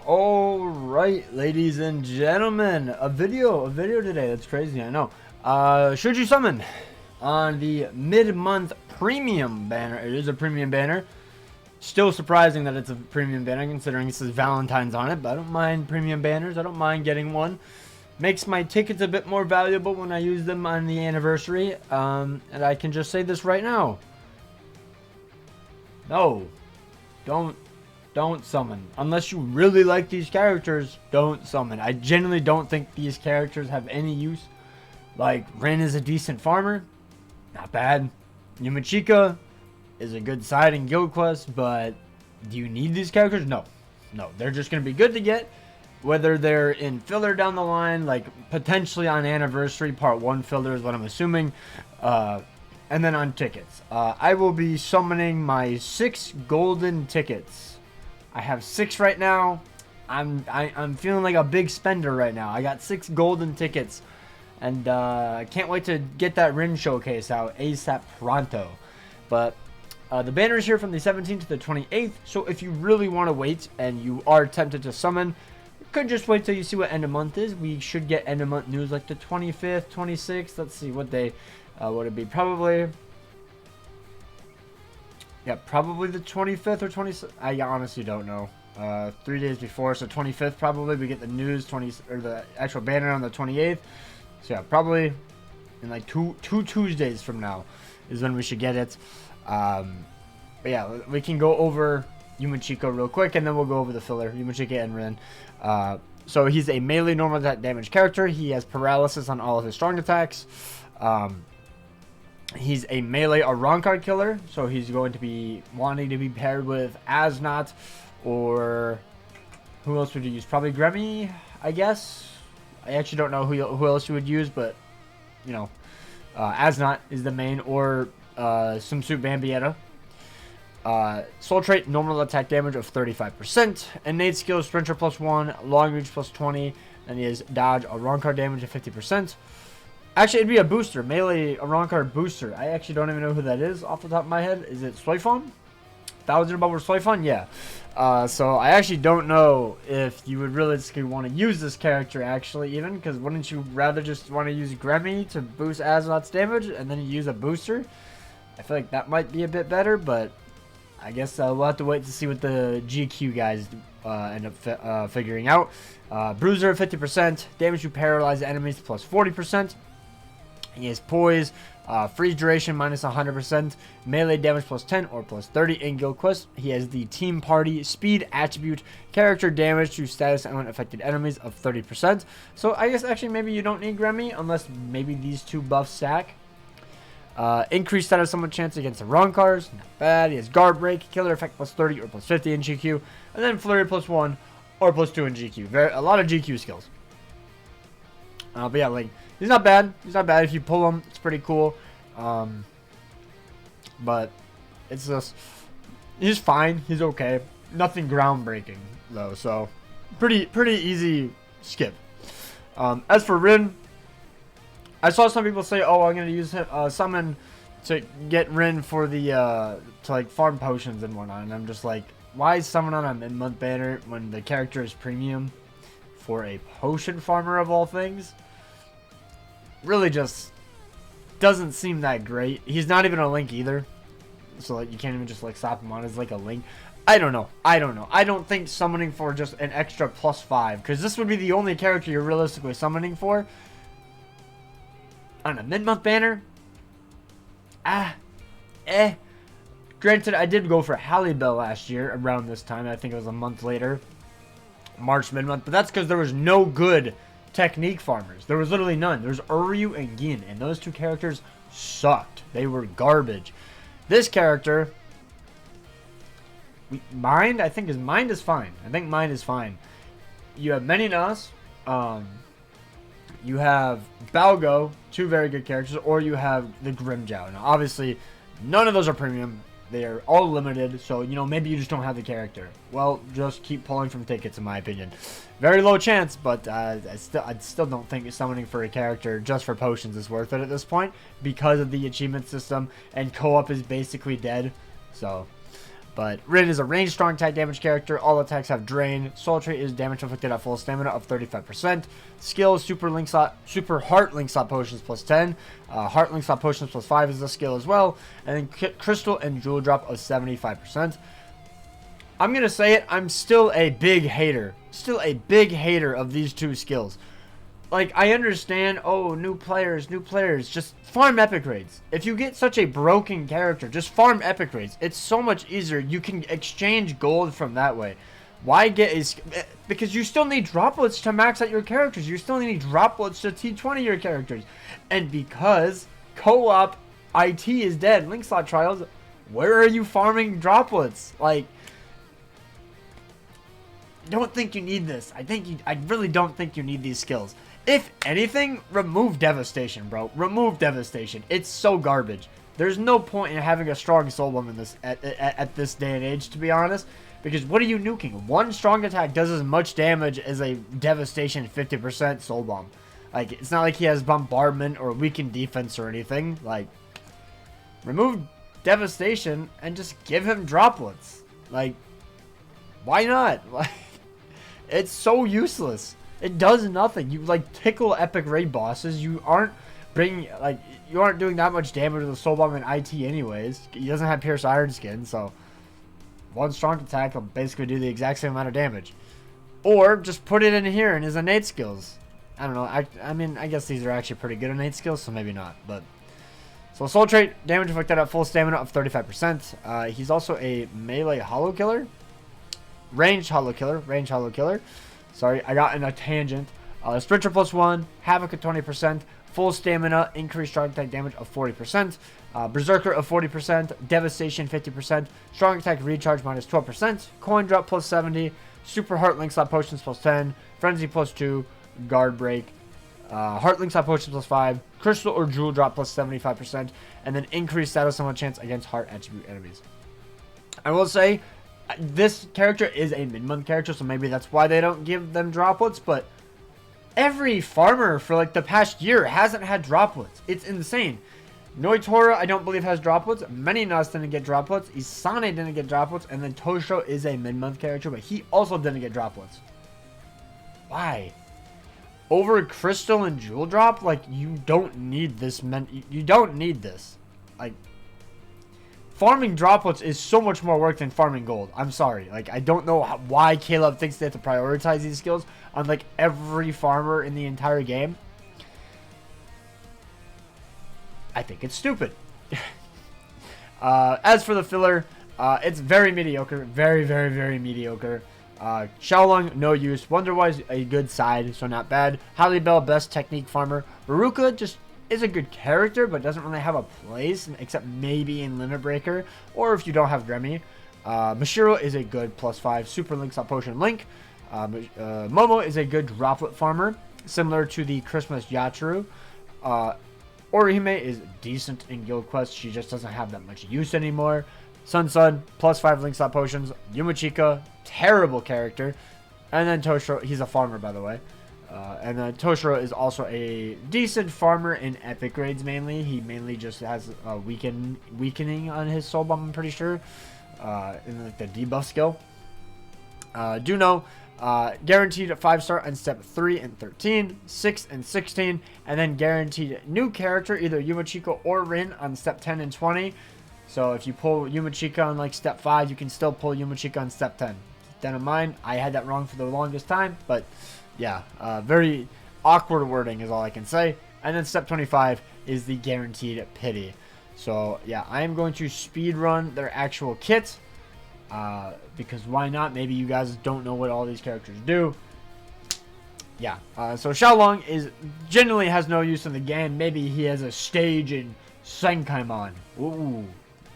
All right, ladies and gentlemen, a video today. That's crazy, I know. Should you summon on the mid-month premium banner? It is a premium banner. Still surprising that it's a premium banner considering it says Valentine's on it, but I don't mind premium banners. I don't mind getting one. Makes my tickets a bit more valuable when I use them on the anniversary. And I can just say this right now. No, don't summon. Unless you really like these characters, don't summon. I genuinely don't think these characters have any use. Like, RIN is a decent farmer. Not bad. YUMICHIKA is a good side in Guild Quest, but do you need these characters? No. No, they're just going to be good to get. Whether they're in filler down the line, like potentially on Anniversary, Part 1 filler is what I'm assuming. And then on tickets. I will be summoning my 6 golden tickets. I have 6 right now. I'm feeling like a big spender right now. I got 6 golden tickets. And I can't wait to get that RIN showcase out ASAP pronto. But the banner is here from the 17th to the 28th. So if you really want to wait and you are tempted to summon, you could just wait till you see what end of month is. We should get end of month news like the 25th, 26th. Let's see what day would it be. Probably the 25th or 26th. I honestly don't know. 3 days before, so 25th probably. We get the news or the actual banner on the 28th. So yeah, probably in like two Tuesdays from now is when we should get it. But yeah, we can go over YUMICHIKA real quick, and then we'll go over the filler, YUMICHIKA and RIN. So he's a melee normal attack damage character. He has paralysis on all of his strong attacks. He's a melee Arankard killer, so he's going to be wanting to be paired with Asnot, or who else would you use? Probably Gremmy, I guess. I actually don't know who else you would use, but you know, Asnot is the main, or Swimsuit Bambietta. Soul trait, normal attack damage of 35%. Innate skill, Sprinter +1, long reach +20, and he has dodge Arankard damage of 50%. Actually, it'd be a booster. Melee Arankard booster. I actually don't even know who that is off the top of my head. Is it Soifon? 1000 above or Soifon? Yeah. So I actually don't know if you would realistically want to use this character, actually, even. Because wouldn't you rather just want to use Gremmy to boost Aznot's damage and then you use a booster? I feel like that might be a bit better, but I guess we'll have to wait to see what the GQ guys end up figuring out. Bruiser 50%. Damage to paralyzed enemies plus 40%. He has poise, freeze duration minus 100%, melee damage plus 10 or plus 30 in Guild Quest. He has the team party speed attribute, character damage to status and unaffected enemies of 30%. So I guess actually maybe you don't need Gremmy unless maybe these two buffs stack. Increased status summon chance against the Arankars, not bad. He has guard break, killer effect plus 30 or plus 50 in GQ, and then flurry +1 or +2 in GQ. A lot of GQ skills. But yeah, like, he's not bad. He's not bad. If you pull him, it's pretty cool. But it's just, he's fine. He's okay. Nothing groundbreaking though. So pretty easy skip. As for RIN, I saw some people say, "Oh, I'm gonna use him, summon to get RIN for the to like farm potions and whatnot." And I'm just like, why summon on a mid-month banner when the character is premium for a potion farmer of all things? Really just doesn't seem that great. He's not even a link either, so like you can't even just like slap him on as like a link. I don't know. I don't think summoning for just an extra +5, because this would be the only character you're realistically summoning for on a mid-month banner. Granted, I did go for Hallibell last year around this time. I think it was a month later, March mid-month, but that's because there was no good technique farmers. There was literally none. There's Uryu and Gin, and those two characters sucked. They were garbage. This character, Mind, I think Mind is fine. I think Mind is fine. You have Meninas, you have Balgo, two very good characters, or you have the Grimjow. Now, obviously, none of those are premium. They are all limited, so, you know, maybe you just don't have the character. Well, just keep pulling from tickets, in my opinion. Very low chance, but I still don't think summoning for a character just for potions is worth it at this point, because of the achievement system, and co-op is basically dead. So, But RIN is a ranged strong attack damage character. All attacks have drain. Sultry is damage inflicted at full stamina of 35%. Skill super heart link slot potions plus 10. Heart link slot potions plus 5 is the skill as well. And then crystal and jewel drop of 75%. I'm gonna say it. I'm still a big hater. Still a big hater of these two skills. Like, I understand, oh, new players, just farm epic raids. If you get such a broken character, just farm epic raids. It's so much easier. You can exchange gold from that way. Why get a... Because you still need droplets to max out your characters. You still need droplets to T20 your characters. And because co-op IT is dead, link slot trials, where are you farming droplets? Like... don't think you need this. I really don't think you need these skills. If anything, remove Devastation, bro. Remove Devastation. It's so garbage. There's no point in having a strong soul bomb in this at this day and age, to be honest. Because what are you nuking? One strong attack does as much damage as a Devastation 50% soul bomb. Like, it's not like he has bombardment or weakened defense or anything. Like, remove Devastation and just give him droplets. Like, why not? Like, it's so useless. It does nothing. You like tickle epic raid bosses. You aren't doing that much damage with the soul bomb in IT anyways. He doesn't have pierce iron skin, so one strong attack will basically do the exact same amount of damage. Or just put it in here in his innate skills. I don't know. I mean, I guess these are actually pretty good innate skills, so maybe not. But so soul trait, damage inflicted at full stamina of 35%. He's also a melee hollow killer. Ranged hollow killer. Sorry, I got in a tangent. Sprinter plus 1, Havoc at 20%, full stamina, increased strong attack damage of 40%, Berserker of 40%, Devastation 50%, strong attack recharge minus 12%, coin drop plus 70, super heart link slot potions plus 10, frenzy plus 2, guard break, heart link slot potions plus 5, crystal or jewel drop plus 75%, and then increased status summon chance against heart attribute enemies. I will say, this character is a mid-month character, so maybe that's why they don't give them droplets, but every farmer for like the past year hasn't had droplets. It's insane. Noitora, I don't believe, has droplets. Meninas didn't get droplets. Isane didn't get droplets, and then Toshiro is a mid-month character, but he also didn't get droplets. Why? Over crystal and jewel drop? Like, you don't need this. You don't need this. Like, farming droplets is so much more work than farming gold. I'm sorry. Like, I don't know why Caleb thinks they have to prioritize these skills on, like, every farmer in the entire game. I think it's stupid. As for the filler, it's very mediocre. Very, very, very mediocre. Xiaolong, no use. Wonderwise, a good side, so not bad. Halibel, best technique farmer. Baruka, just is a good character, but doesn't really have a place, except maybe in Limit Breaker, or if you don't have Gremmy. Mashiro is a good +5 super link slot potion link. Momo is a good droplet farmer, similar to the Christmas Yachiru. Orihime is decent in Guild Quest. She just doesn't have that much use anymore. Sun +5 link slot potions. Yumichika, terrible character. And then Toshiro, he's a farmer, by the way. And then Toshiro is also a decent farmer in epic raids mainly. He mainly just has a weakening on his soul bomb, I'm pretty sure. In like the debuff skill. Duno, guaranteed 5-star on step 3 and 13, 6 and 16, and then guaranteed new character, either Yumichika or RIN on step 10 and 20. So if you pull Yumichika on like step 5, you can still pull Yumichika on step 10. Keep that in mind. I had that wrong for the longest time, but yeah, very awkward wording is all I can say. And then step 25 is the guaranteed pity. So yeah, I am going to speed run their actual kit. Because why not? Maybe you guys don't know what all these characters do. Yeah, so Xiaolong generally has no use in the game. Maybe he has a stage in Senkaimon. Ooh,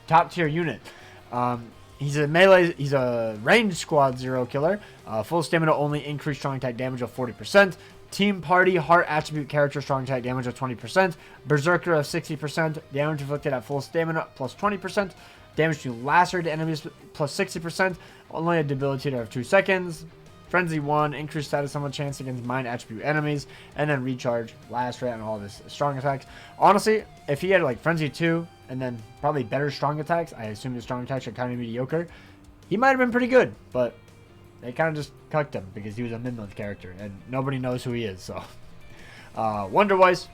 top tier unit. He's a ranged squad 0 killer. Full stamina only, increased strong attack damage of 40%. Team party heart attribute character strong attack damage of 20%. Berserker of 60%. Damage inflicted at full stamina plus 20%. Damage to lacerated enemies plus 60%. Only a debilitator of 2 seconds. Frenzy 1. Increased status summon chance against mind attribute enemies. And then recharge, lacerate, and all this strong attacks. Honestly, if he had like Frenzy 2 and then probably better strong attacks, I assume his strong attacks are kind of mediocre. he might have been pretty good, but they kind of just cucked him because he was a mid-month character, and nobody knows who he is. So, Wonder-wise,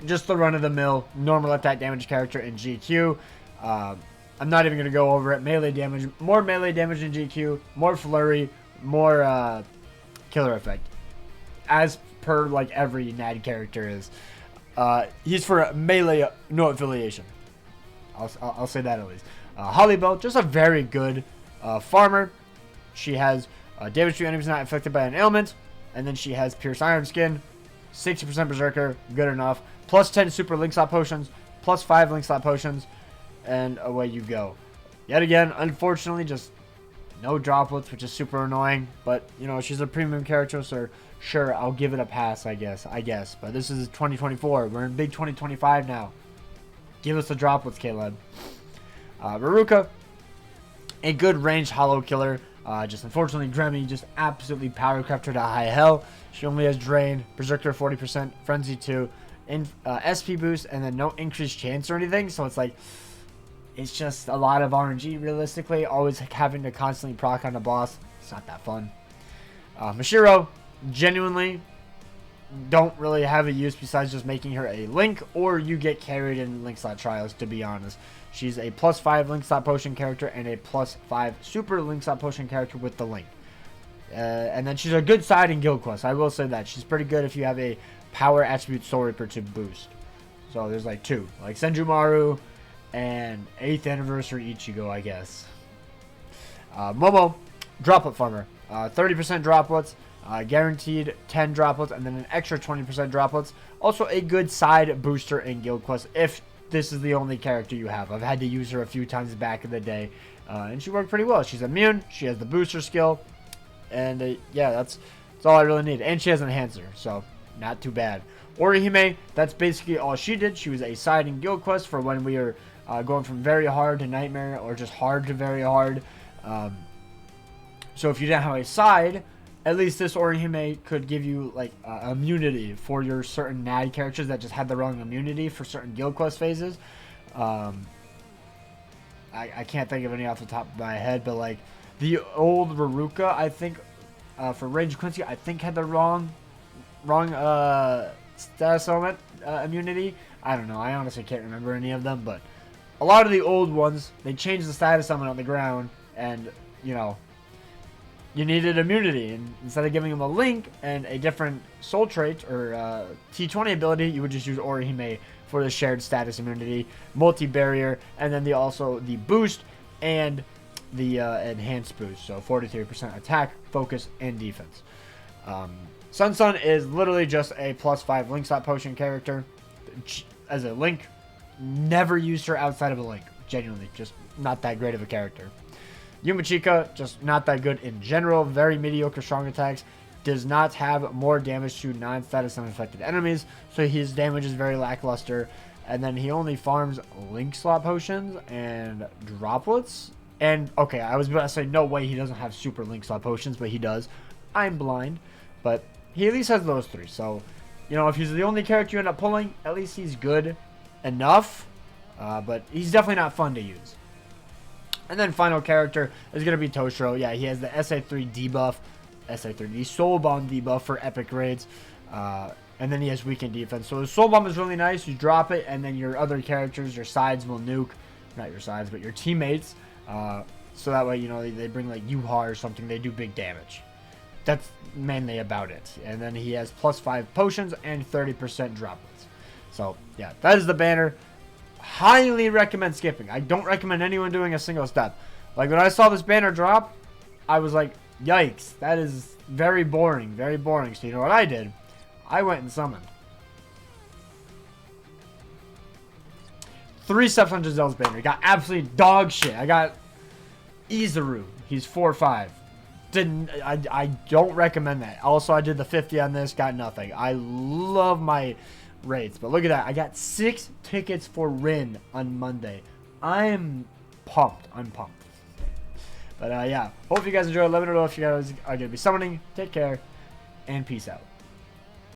just the run-of-the-mill, normal attack damage character in GQ. I'm not even going to go over it. Melee damage, more melee damage in GQ, more flurry, more killer effect. As per, like, every NAD character is. He's for melee, no affiliation. I'll say that at least. Hollybell, just a very good farmer. She has damage to enemies not affected by an ailment. And then she has Pierce Iron Skin, 60% Berserker, good enough. Plus 10 Super Link Slot Potions, plus 5 Link Slot Potions, and away you go. Yet again, unfortunately, just no droplets, which is super annoying. But, you know, she's a premium character, so sure, I'll give it a pass, I guess. But this is 2024. We're in big 2025 now. Give us the droplets, Caleb. Maruka, a good ranged hollow killer. Just unfortunately, Gremmy just absolutely power crept her to high hell. She only has Drain, Berserker 40%, Frenzy 2, SP boost, and then no increased chance or anything. So it's like, it's just a lot of RNG realistically. Always having to constantly proc on the boss. It's not that fun. Mashiro, genuinely don't really have a use besides just making her a Link, or you get carried in Link Slot Trials, to be honest. She's a plus 5 Link Slot Potion character and a plus 5 Super Link Slot Potion character with the Link. And then she's a good side in Guild Quest. I will say that. She's pretty good if you have a Power Attribute Soul Reaper to boost. So there's like 2. Like Senjumaru and 8th Anniversary Ichigo, I guess. Momo, Droplet Farmer. 30% droplets. Guaranteed 10 droplets, and then an extra 20% droplets. Also a good side booster in Guild Quest if this is the only character you have. I've had to use her a few times back in the day, and she worked pretty well. She's immune, she has the booster skill, and yeah, that's all I really need. And she has Enhancer, so not too bad. Orihime, that's basically all she did. She was a side in Guild Quest for when we are going from very hard to Nightmare, or just hard to very hard. So if you didn't have a side, at least this Orihime could give you like immunity for your certain NAD characters that just had the wrong immunity for certain Guild Quest phases. I can't think of any off the top of my head, but like the old Raruka, I think for Rage Quincy, I think had the wrong status element immunity. I don't know. I honestly can't remember any of them, but a lot of the old ones, they changed the status element on the ground, and you know, you needed immunity, and instead of giving him a Link and a different soul trait or T20 ability, you would just use Orihime for the shared status immunity, multi-barrier, and then also the boost and the enhanced boost, so 43% attack, focus, and defense. Sun is literally just a plus 5 Link Slot Potion character. As a Link, never used her outside of a Link. Genuinely, just not that great of a character. Yumichika, just not that good in general. Very mediocre strong attacks. Does not have more damage to non-status unaffected enemies, so his damage is very lackluster. And then he only farms Link Slot Potions and droplets. And, okay, I was about to say, no way he doesn't have Super Link Slot Potions, but he does. I'm blind. But he at least has those 3. So, you know, if he's the only character you end up pulling, at least he's good enough. But he's definitely not fun to use. And then final character is going to be Toshiro. Yeah, he has the SA3 debuff, the Soul Bomb debuff for epic raids. And then he has weakened defense. So his Soul Bomb is really nice. You drop it, and then your other characters, your sides will nuke. Not your sides, but your teammates. So that way, you know, they bring like Yuha or something. They do big damage. That's mainly about it. And then he has plus 5 potions and 30% droplets. So, yeah, that is the banner. Highly recommend skipping. I don't recommend anyone doing a single step. Like when I saw this banner drop, I was like, yikes, that is very boring, very boring. So you know what I did? I went and summoned 3 steps on Giselle's banner. Got absolutely dog shit. I got Izuru. He's 4-5. I don't recommend that. Also, I did the 50 on this. Got nothing. I love my rates, but look at that. I got 6 tickets for RIN on Monday. I'm pumped. But yeah, hope you guys enjoyed. Let me know if you guys are going to be summoning. Take care, and peace out.